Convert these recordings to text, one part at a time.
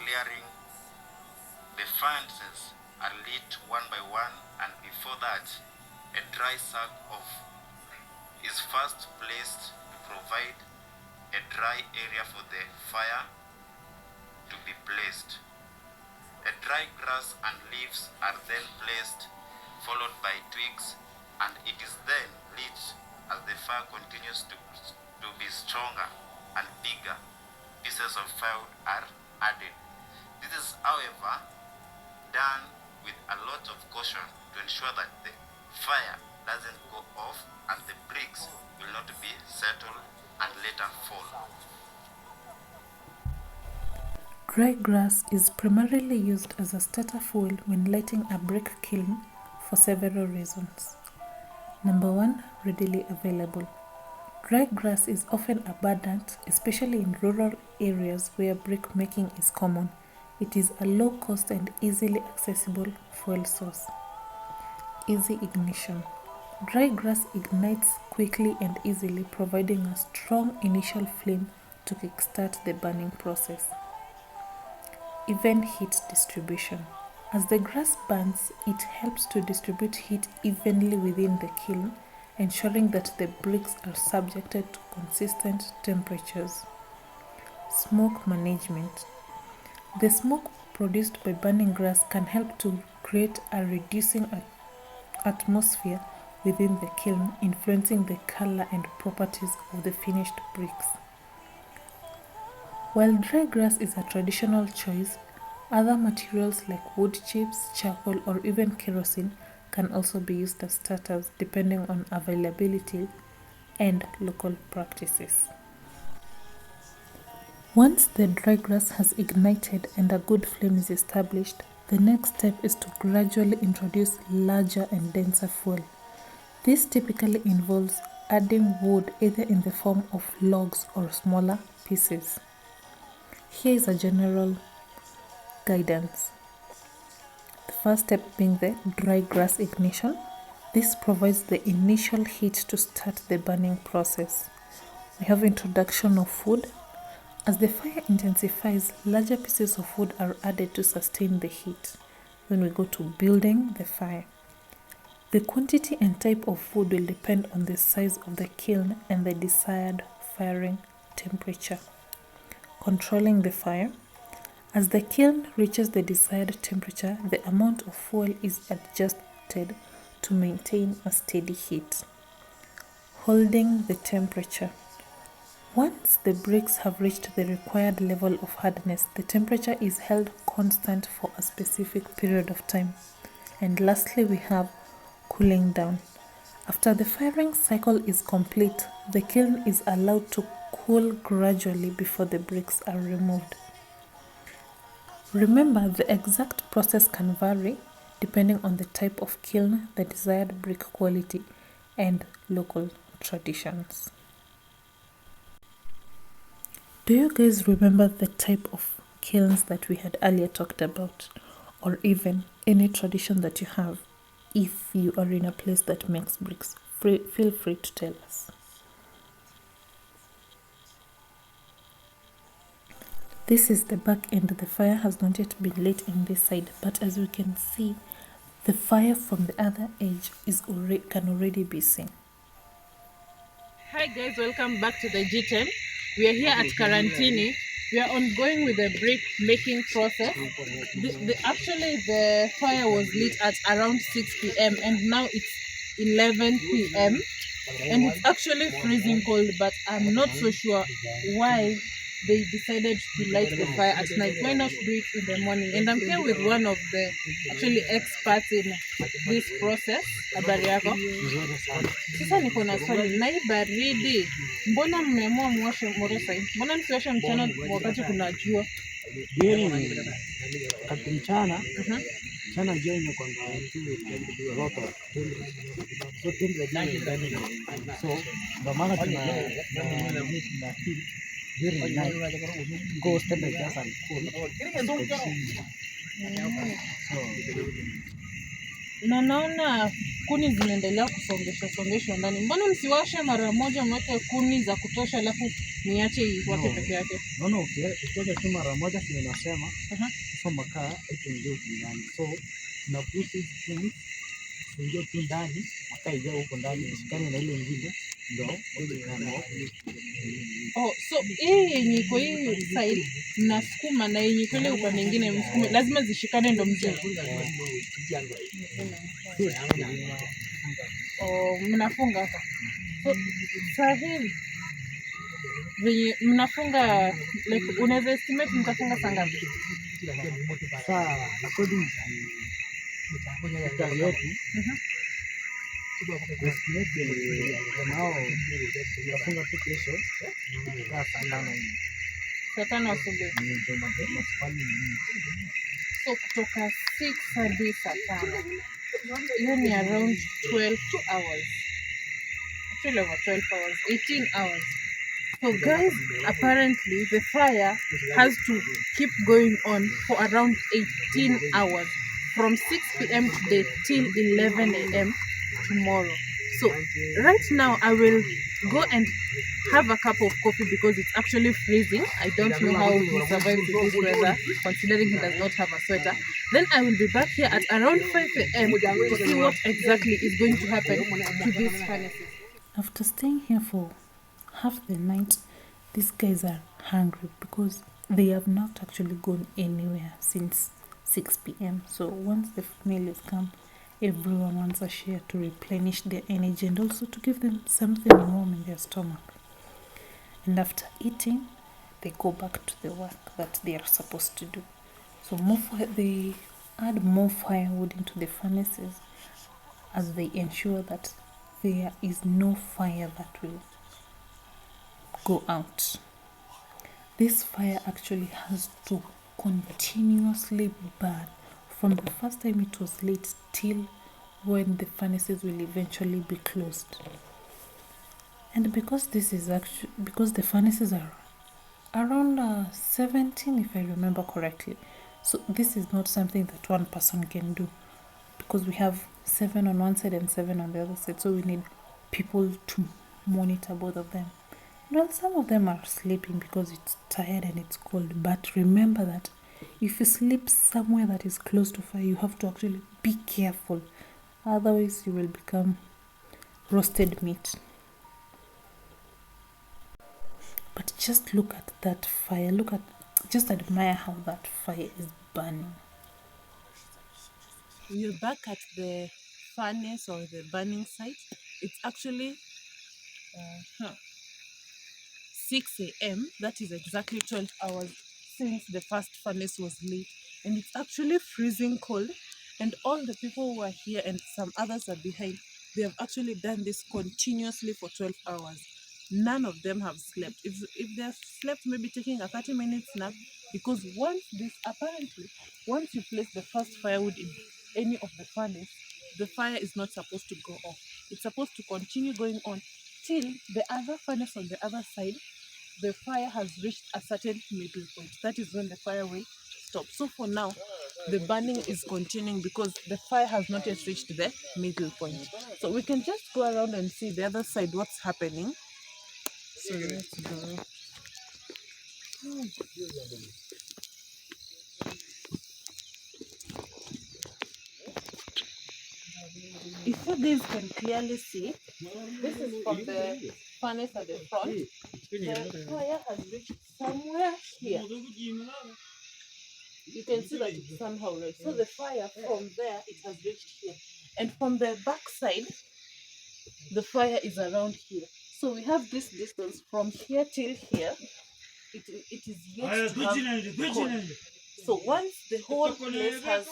clearing. The furnaces are lit one by one, and before that, a dry sack is first placed to provide a dry area for the fire to be placed. A dry grass and leaves are then placed, followed by twigs, and it is then lit as the fire continues to be stronger and bigger. Pieces of firewood are added. This is, however, done with a lot of caution to ensure that the fire doesn't go off and the bricks will not be settled and later fall. Dry grass is primarily used as a starter fuel when lighting a brick kiln for several reasons. Number 1, readily available. Dry grass is often abundant, especially in rural areas where brick making is common. It is a low cost and easily accessible fuel source. Easy ignition. Dry grass ignites quickly and easily, providing a strong initial flame to kickstart the burning process. Even heat distribution. As the grass burns, it helps to distribute heat evenly within the kiln, ensuring that the bricks are subjected to consistent temperatures. Smoke management. The smoke produced by burning grass can help to create a reducing atmosphere within the kiln, influencing the color and properties of the finished bricks. While dry grass is a traditional choice, other materials like wood chips, charcoal, or even kerosene can also be used as starters depending on availability and local practices. Once the dry grass has ignited and a good flame is established, the next step is to gradually introduce larger and denser fuel. This typically involves adding wood either in the form of logs or smaller pieces. Here is a general guidance. The first step being the dry grass ignition. This provides the initial heat to start the burning process. We have introduction of wood. As the fire intensifies, larger pieces of wood are added to sustain the heat. When we go to building the fire, the quantity and type of wood will depend on the size of the kiln and the desired firing temperature. Controlling the fire. As the kiln reaches the desired temperature, the amount of fuel is adjusted to maintain a steady heat. Holding the temperature. Once the bricks have reached the required level of hardness, the temperature is held constant for a specific period of time. And lastly, we have cooling down. After the firing cycle is complete, the kiln is allowed to cool gradually before the bricks are removed. Remember, the exact process can vary depending on the type of kiln, the desired brick quality, and local traditions. Do you guys remember the type of kilns that we had earlier talked about, or even any tradition that you have? If you are in a place that makes bricks, feel free to tell us. This is the back end. The fire has not yet been lit in this side, but as we can see, the fire from the other edge can already be seen. Hi guys, welcome back to the G10. We are here at Karantini. We are ongoing with the brick making process. Actually, the fire was lit at around 6 p.m. and now it's 11 p.m. and it's actually freezing cold, but I'm not so sure why they decided to light the fire at night. Why not do it in the morning? And I'm here with one of the actually experts in this process. Habari yako? Sasa niko na swali, na hii baridi, mbona mmeamua muwashe moto sasa? Mbona msiwashe mchana wakati kuna jua? Kati mchana, mchana jua inakwanga roto. So ndio maana tuna during night goes temperatures and cool. So Na naona kuni zinaendelea kusongeshwa ndani. Mbona msiwashe mara moja, mweke kuni za kutosha, alafu niache iwake peke yake? Naona ukiweka tu mara moja vile nasema, sasa makaa itaingia huko ndani. So tunapush hizi ingia tu ndani, makaa ijao huko ndani, isikane na ile ingine ndio ile kama. Oh, so hii yenye iko hii side mnasukuma na yenye iko ile upande mwingine msukume, lazima zishikane ndo mzee. Oh, mnafunga hapa. So sahihi venye mnafunga, like unaweza estimate mtafunga saa ngapi? Saa according to kazi yetu estimate nao tunafunga tu kesho saa 5 asubuhi. So kutoka 6 hadi saa 5, hiyo ni around 12 hours. Actually over 12 hours, 18 hours. So guys, apparently the fire has to keep going on for around 18 hours from 6 p.m. today till 11 a.m. tomorrow. So right now I will go and have a cup of coffee because it's actually freezing. I don't know how he survives in this weather, considering he does not have a sweater. Then I will be back here at around 5 a.m. to see what exactly is going to happen to these furnaces. After staying here for half the night, these guys are hungry because they have not actually gone anywhere since 6 p.m. So once the meal is come, everyone wants a share to replenish their energy and also to give them something warm in their stomach. And after eating, they go back to the work that they are supposed to do. So they add more firewood into the furnaces as they ensure that there is no fire that will go out. This fire actually has to continuously burn from the first time it was lit till when the furnaces will eventually be closed. And because the furnaces are around 17, if I remember correctly, so this is not something that one person can do, because we have 7 on one side and 7 on the other side, so we need people to monitor both of them. Well, some of them are sleeping because it's tired and it's cold, but remember that if you sleep somewhere that is close to fire, you have to actually be careful, otherwise you will become roasted meat. But just look at that fire, just admire how that fire is burning. We're back at the furnace or the burning site. It's actually 6 a.m. That is exactly 12 hours since the first furnace was lit, and it's actually freezing cold, and all the people who are here and some others are behind, they have actually done this continuously for 12 hours. None of them have slept. If they have slept, maybe taking a 30-minute nap, because once you place the first firewood in any of the furnace, the fire is not supposed to go off. It's supposed to continue going on till the other furnace on the other side, the fire has reached a certain middle point. That is when the fire will stop. So for now, the burning is continuing because the fire has not yet reached the middle point. So we can just go around and see the other side what's happening. So let's go. If you guys can clearly see, this is from the furnace at the front. The fire has reached somewhere here. You can see that it's somehow red. So the fire from there, it has reached here. And from the back side, the fire is around here. So we have this distance from here till here. It is yet to have coal. So once the whole place has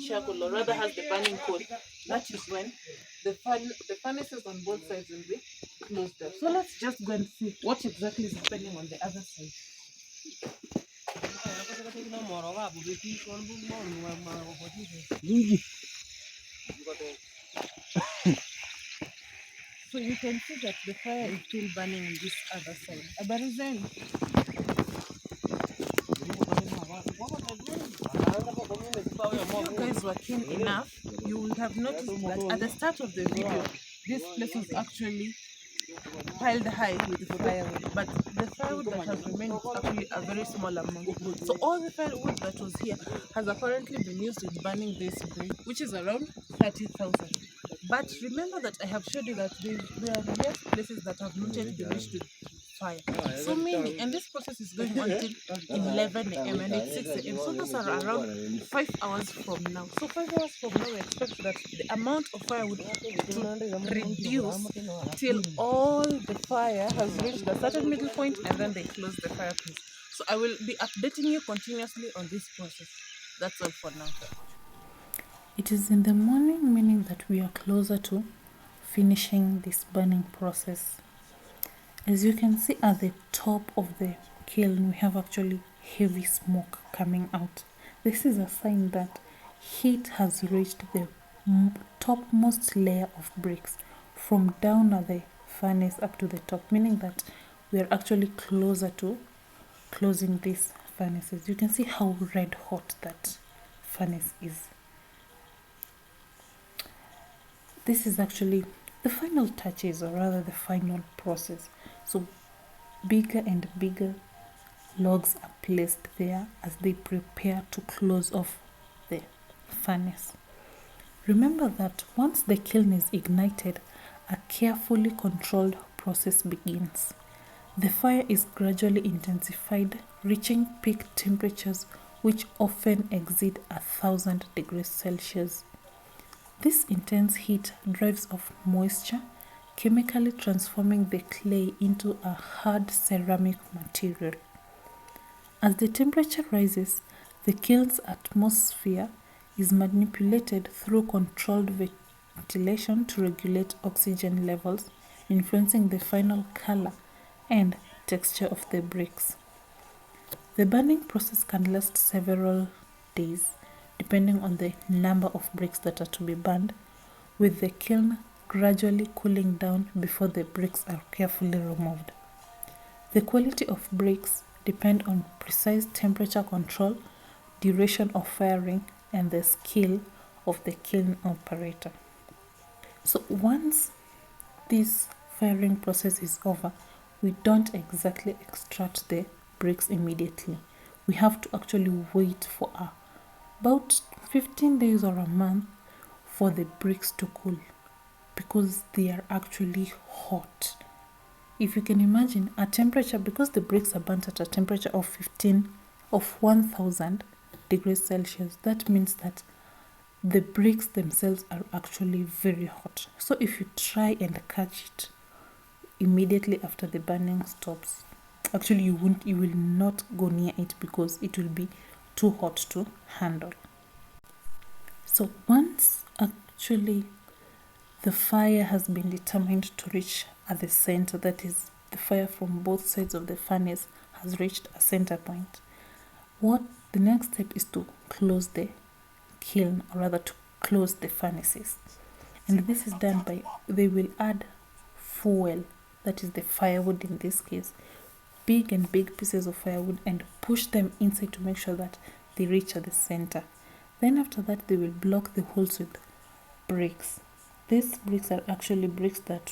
charcoal, or rather has the burning coal, that is when the furnaces on both sides will be closed up. So let's just go and see what exactly is happening on the other side. So you can see that the fire is still burning on this other side. Abarizeni. You guys were keen enough you will have noticed that at the start of the video, this place was actually piled high with firewood, but the firewood that has remained is actually a very small amount. So all the firewood that was here has apparently been used in burning this brick, which is around 30,000. But remember that I have showed you that there are yet places that have not yet been reached with fire. So meaning, and this process is going on till 11 a.m. and it's 6 a.m. So those are around 5 hours from now. So 5 hours from now, we expect that the amount of firewood to reduce till all the fire has reached a certain middle point and then they close the fireplace. So I will be updating you continuously on this process. That's all for now. It is in the morning, meaning that we are closer to finishing this burning process. As you can see at the top of the kiln, we have actually heavy smoke coming out. This is a sign that heat has reached the topmost layer of bricks from down at the furnace up to the top, meaning that we are actually closer to closing these furnaces. You can see how red hot that furnace is. This is actually the final touches, or rather the final process. So bigger and bigger logs are placed there as they prepare to close off the furnace. Remember that once the kiln is ignited, a carefully controlled process begins. The fire is gradually intensified, reaching peak temperatures which often exceed 1,000 degrees Celsius. This intense heat drives off moisture, chemically transforming the clay into a hard ceramic material. As the temperature rises, the kiln's atmosphere is manipulated through controlled ventilation to regulate oxygen levels, influencing the final color and texture of the bricks. The burning process can last several days, depending on the number of bricks that are to be burned, with the kiln gradually cooling down before the bricks are carefully removed. The quality of bricks depend on precise temperature control, duration of firing, and the skill of the kiln operator. So once this firing process is over, we don't exactly extract the bricks immediately. We have to actually wait for about 15 days or a month for the bricks to cool, because they are actually hot. If you can imagine a temperature, because the bricks are burnt at a temperature of 1,000 degrees Celsius, that means that the bricks themselves are actually very hot. So if you try and catch it immediately after the burning stops, actually you will not go near it because it will be too hot to handle. So once actually the fire has been determined to reach at the center, that is, the fire from both sides of the furnace has reached a center point, the next step is to close the kiln, or rather to close the furnaces. And this is done by, they will add fuel, that is the firewood in this case, big pieces of firewood, and push them inside to make sure that they reach at the center. Then after that, they will block the holes with bricks. These bricks are actually bricks that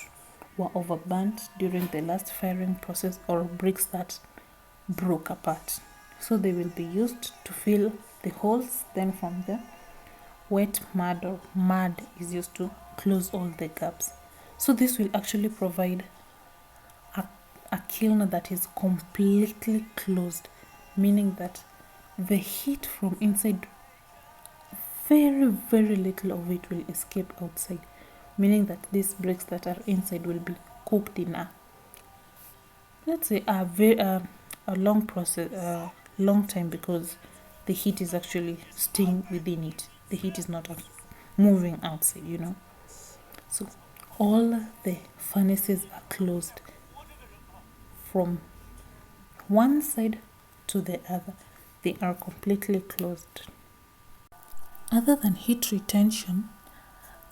were overburnt during the last firing process, or bricks that broke apart. So they will be used to fill the holes. Then from there, wet mud or mud is used to close all the gaps. So this will actually provide a kiln that is completely closed, meaning that the heat from inside, very little of it will escape outside, meaning that these bricks that are inside will be cooked in let's say a long process, long time, because the heat is actually staying within it. The heat is not moving outside, So all the furnaces are closed from one side to the other. They are completely closed. Other than heat retention,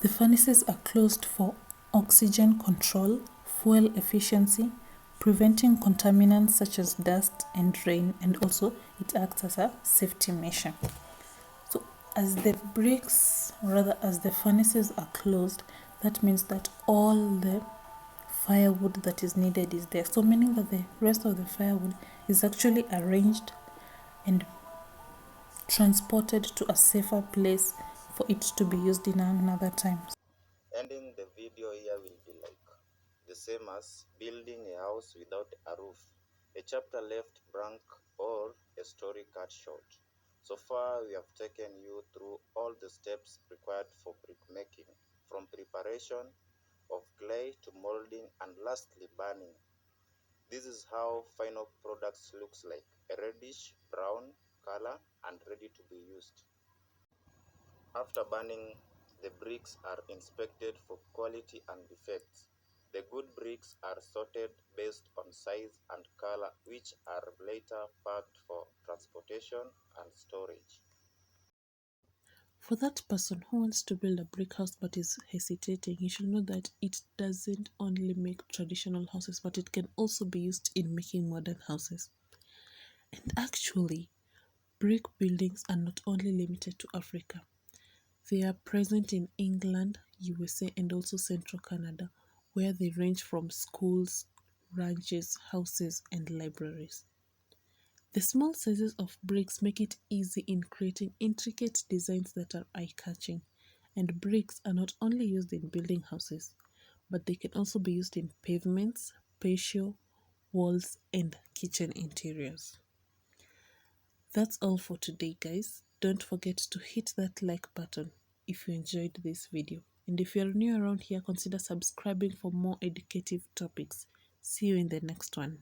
the furnaces are closed for oxygen control, fuel efficiency, preventing contaminants such as dust and rain, and also it acts as a safety measure. So As the bricks, or rather as the furnaces are closed, that means that all the firewood that is needed is there. So meaning that the rest of the firewood is actually arranged and transported to a safer place for it to be used in another time. Ending the video here will be like the same as building a house without a roof, a chapter left blank or a story cut short. So far we have taken you through all the steps required for brick making, from preparation of clay to molding and lastly burning. This is how final products looks like, a reddish brown color and ready to be used. After burning, the bricks are inspected for quality and defects. The good bricks are sorted based on size and color, which are later packed for transportation and storage. For that person who wants to build a brick house but is hesitating, you should know that it doesn't only make traditional houses, but it can also be used in making modern houses. And actually, brick buildings are not only limited to Africa. They are present in England, USA, and also central Canada, where they range from schools, ranches, houses, and libraries. The small sizes of bricks make it easy in creating intricate designs that are eye-catching. And bricks are not only used in building houses, but they can also be used in pavements, patio, walls, and kitchen interiors. That's all for today, guys. Don't forget to hit that like button if you enjoyed this video. And if you're new around here, consider subscribing for more educative topics. See you in the next one.